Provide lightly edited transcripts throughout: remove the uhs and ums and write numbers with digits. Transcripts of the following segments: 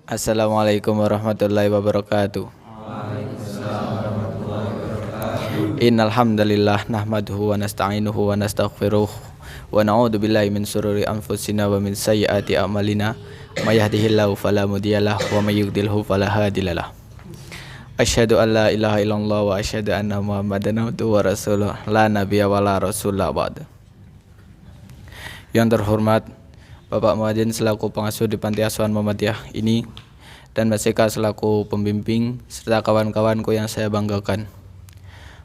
Assalamualaikum warahmatullahi wabarakatuh. Innal hamdalillah nahmaduhu wa nasta'inuhu wa nastaghfiruh wa na'udzu billahi min shururi anfusina wa min sayyiati a'malina may yahdihillahu fala mudhiyalah wa may yudhlilhu fala hadiyalah. Asyhadu an la ilaha illallah wa asyhadu anna Muhammadan abduhu wa rasuluh la nabiyya wa la rasulullah ba'd. Yang terhormat Bapak Muadzin selaku pengasuh di Panti Asuhan Muhammadiyah ini dan Mas Eka selaku pembimbing serta kawan-kawanku yang saya banggakan.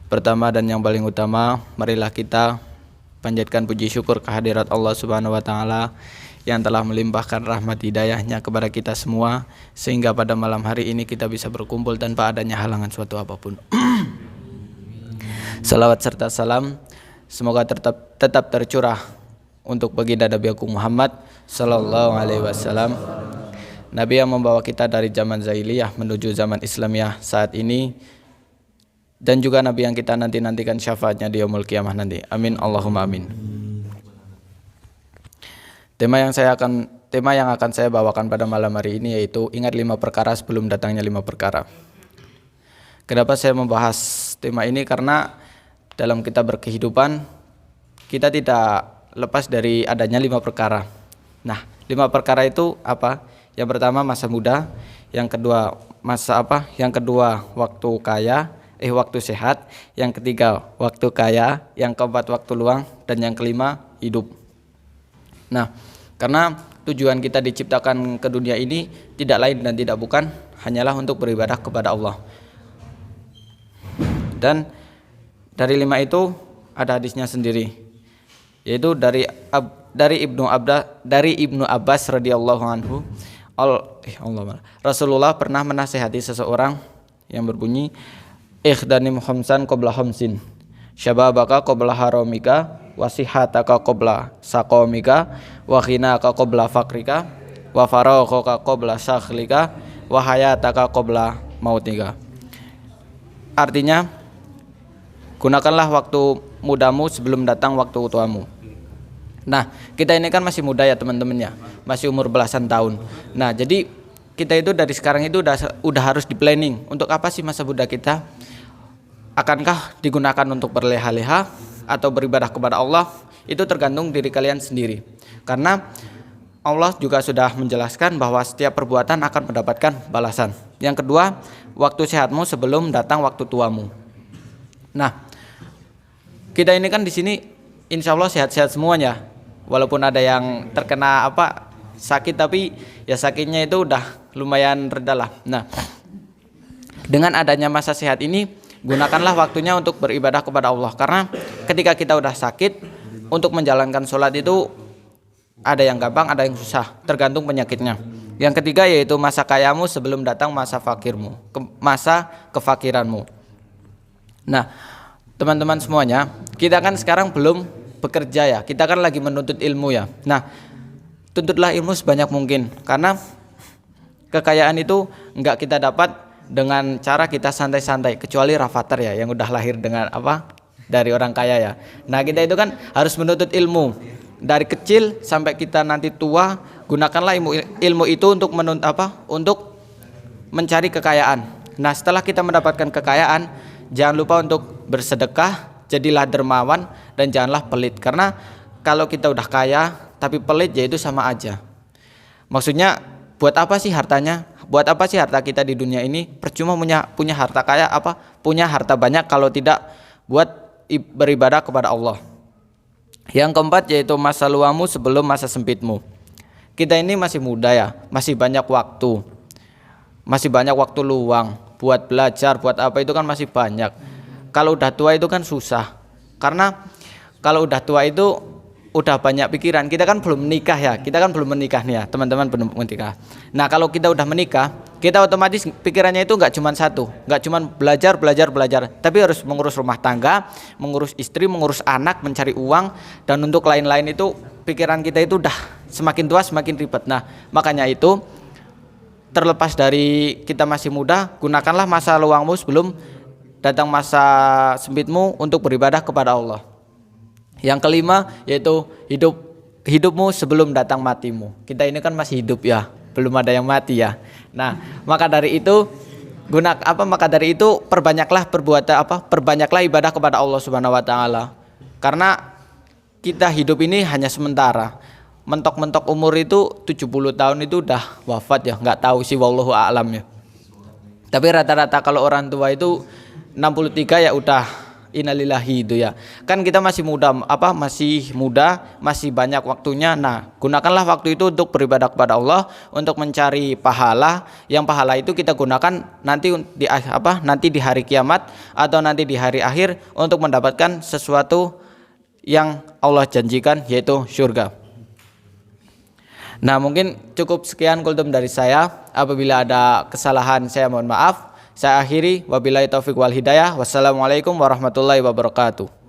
Pertama dan yang paling utama, marilah kita panjatkan puji syukur kehadirat Allah Subhanahu wa taala yang telah melimpahkan rahmat hidayahnya kepada kita semua sehingga pada malam hari ini kita bisa berkumpul tanpa adanya halangan suatu apapun. Salawat serta salam semoga tetap tercurah untuk baginda Nabi Agung Muhammad sallallahu alaihi wasallam, Nabi yang membawa kita dari zaman jahiliyah menuju zaman Islamiyah saat ini, dan juga Nabi yang kita nantikan syafaatnya di yaumul qiyamah nanti. Amin Allahumma amin. Tema yang akan saya bawakan pada malam hari ini yaitu ingat 5 perkara sebelum datangnya 5 perkara. Kenapa saya membahas tema ini? Karena dalam kita berkehidupan kita tidak lepas dari adanya 5 perkara. Nah, 5 perkara itu apa? Yang pertama masa muda, yang kedua masa apa? Yang kedua waktu sehat, yang ketiga waktu kaya, yang keempat waktu luang, dan yang kelima hidup. Nah, karena tujuan kita diciptakan ke dunia ini tidak lain dan tidak bukan hanyalah untuk beribadah kepada Allah. Dan dari 5 itu ada hadisnya sendiri, yaitu dari Ibnu Abbas radhiyallahu anhu, Rasulullah pernah menasihati seseorang yang berbunyi, ikhdanim khamsan qabla khamsin, syababaka qabla haramika, wasihataka qabla saqamika, wa ghinaka qabla fakrika, wa faraghaka qabla shaghlika, wa hayataka qabla mautika. Artinya, gunakanlah waktu mudamu sebelum datang waktu tuamu. Nah, kita ini kan masih muda ya teman-teman ya, masih umur belasan tahun. Nah, jadi kita itu dari sekarang itu udah harus di planning untuk apa sih masa muda kita. Akankah digunakan untuk berleha-leha atau beribadah kepada Allah? Itu tergantung diri kalian sendiri. Karena Allah juga sudah menjelaskan bahwa setiap perbuatan akan mendapatkan balasan. Yang kedua, waktu sehatmu sebelum datang waktu tuamu. Nah, kita ini kan di sini insya Allah sehat-sehat semuanya. Walaupun ada yang terkena sakit, tapi ya sakitnya itu udah lumayan reda lah. Nah, dengan adanya masa sehat ini, gunakanlah waktunya untuk beribadah kepada Allah. Karena ketika kita udah sakit, untuk menjalankan sholat itu ada yang gampang, ada yang susah, tergantung penyakitnya. Yang ketiga yaitu masa kayamu sebelum datang masa fakirmu, masa kefakiranmu. Nah, teman-teman semuanya, kita kan sekarang belum bekerja ya, kita kan lagi menuntut ilmu ya. Nah, tuntutlah ilmu sebanyak mungkin, karena kekayaan itu enggak kita dapat dengan cara kita santai-santai, kecuali rafathar ya, yang udah lahir dengan dari orang kaya ya. Nah, kita itu kan harus menuntut ilmu dari kecil sampai kita nanti tua. Gunakanlah ilmu itu untuk untuk mencari kekayaan. Nah, setelah kita mendapatkan kekayaan, jangan lupa untuk bersedekah, jadilah dermawan, dan janganlah pelit. Karena kalau kita udah kaya tapi pelit, ya itu sama aja. Maksudnya buat apa sih hartanya? Buat apa sih harta kita di dunia ini? Percuma punya harta kaya, punya harta banyak kalau tidak buat beribadah kepada Allah. Yang keempat yaitu masa luangmu sebelum masa sempitmu. Kita ini masih muda ya, masih banyak waktu. Masih banyak waktu luang buat belajar, buat apa itu kan masih banyak. Kalau udah tua itu kan susah. Karena kalau udah tua itu udah banyak pikiran. Kita kan belum menikah ya. Kita kan belum menikah nih ya, teman-teman belum menikah. Nah, kalau kita udah menikah, kita otomatis pikirannya itu enggak cuma satu, enggak cuma belajar, tapi harus mengurus rumah tangga, mengurus istri, mengurus anak, mencari uang, dan untuk lain-lain itu pikiran kita itu udah semakin tua semakin ribet. Nah, makanya itu terlepas dari kita masih muda, gunakanlah masa luangmu sebelum datang masa sempitmu untuk beribadah kepada Allah. Yang kelima yaitu hidupmu sebelum datang matimu. Kita ini kan masih hidup ya, belum ada yang mati ya. Nah, maka dari itu maka dari itu perbanyaklah ibadah kepada Allah Subhanahu wa taala. Karena kita hidup ini hanya sementara. Mentok-mentok umur itu 70 tahun itu udah wafat ya, nggak tahu sih wallahu a'lam ya. Tapi rata-rata kalau orang tua itu 63 ya udah innalillahi itu ya. Kan kita masih muda, masih banyak waktunya. Nah, gunakanlah waktu itu untuk beribadah kepada Allah, untuk mencari pahala. Yang pahala itu kita gunakan nanti di hari kiamat atau nanti di hari akhir untuk mendapatkan sesuatu yang Allah janjikan, yaitu surga. Nah, mungkin cukup sekian kultum dari saya. Apabila ada kesalahan saya mohon maaf. Saya akhiri, wabillahi taufiq wal hidayah. Wassalamualaikum warahmatullahi wabarakatuh.